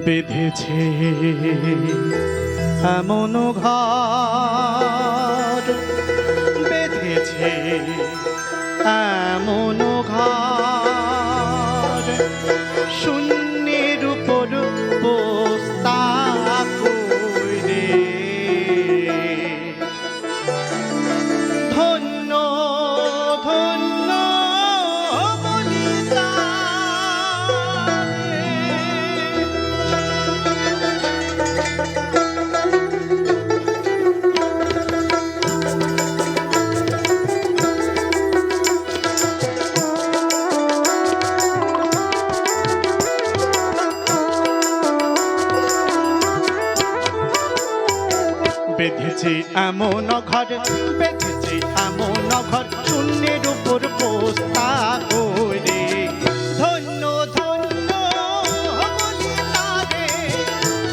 বেঁধেছে এমন ঘর, বেঁধেছে এমন ঘর, শূন্যের উপর বস্তা কইরে। ধন্য ধন্য বলি বেঁধেছে এমন ঘর, বেঁধেছে এমন ঘর, শূন্যের উপর বস্তা করে। ধন্য ধন্য বলি তারে,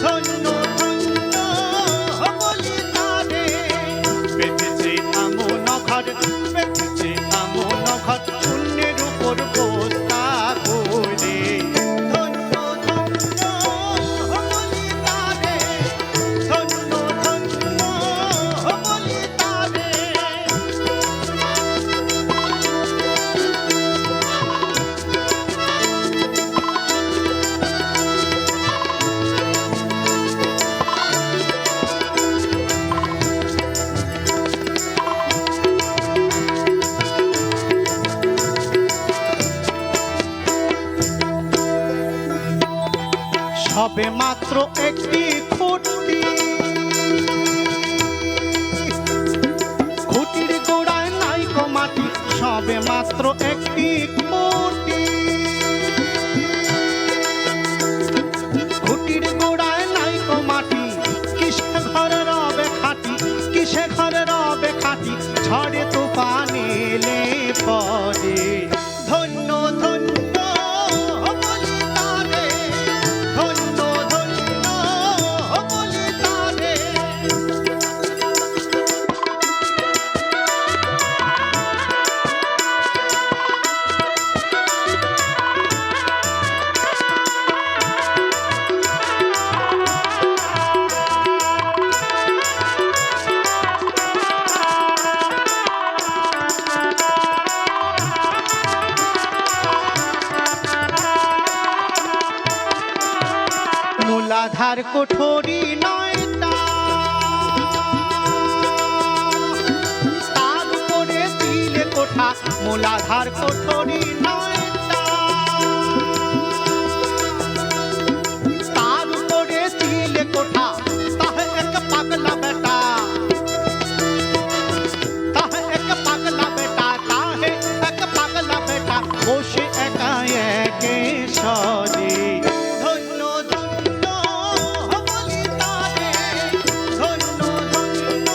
ধন্য ধন্য বলি তারে। বেঁধেছে এমন ঘর, বেঁধেছে এমন ঘর, শূন্যের উপর বস্তা করে। ধন্য ধন্য বলি তারে, ধন্য ধন্য বলি তারে। সবে মাত্র একটি খুঁটি, খুঁটির গোড়ায় নাই কো মাটি। সবে মাত্র একটি খুঁটি, খুঁটির গোড়ায় নাই কো মাটি। কিসে ঘর রবে খাটি, কিসে ঘর রবে খাটি, ঝড়ে তুফানে এলে পরে। ধন্য ধন্য বলি তারে, ধন্য ধন্য বলি তারে। মূলাধার কোঠরি নয়টা, তার উপরে দিলে কোঠা। মূলাধার কোঠরি নয়টা, তার উপরে দিলে কোঠা। তাহে এক পাগলা বেটা, তাহে এক পাগলা বেটা, তাহে এক পাগলা বেটা, বসে একা একে সরে। ধন্য ধন্য বলি তারে, ধন্য ধন্য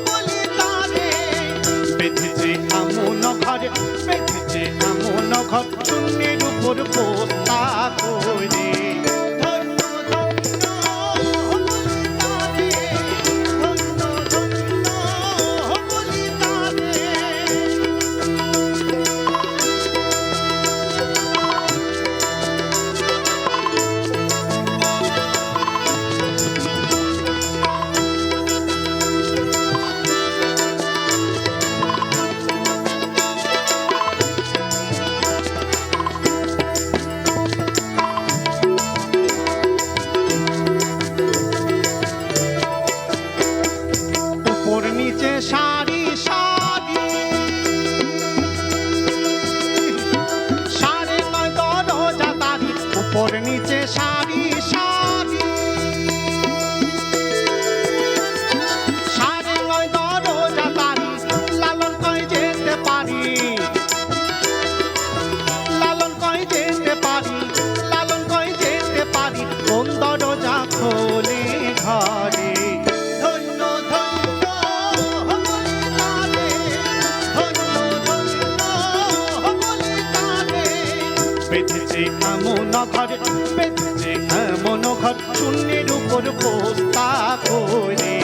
বলি তারে। বেঁধেছে এমন ঘর, বেঁধেছে এমন ঘর, শূন্যের উপর বস্তা করে। ধন্য ধন্য বলি তারে, ধন্য ধন্য বলি তারে। উপর নিচে সারি সারি, সাড়ে নয় দরজা তারি। উপর নিচে সারি সারি, সাড়ে নয় দরজা তারি। লালন কয় যেতে পারি, লালন কয় যেতে পারি, লালন কয় যেতে পারি। কোন দরজা খোলে ঘরে। ধন্য ধন্য বলি তারে, ধন্য ধন্য বলি তারে। বেঁধেছে এমন ঘর, বেঁধেছে এমন ঘর, শূন্যের উপর বস্তা করে।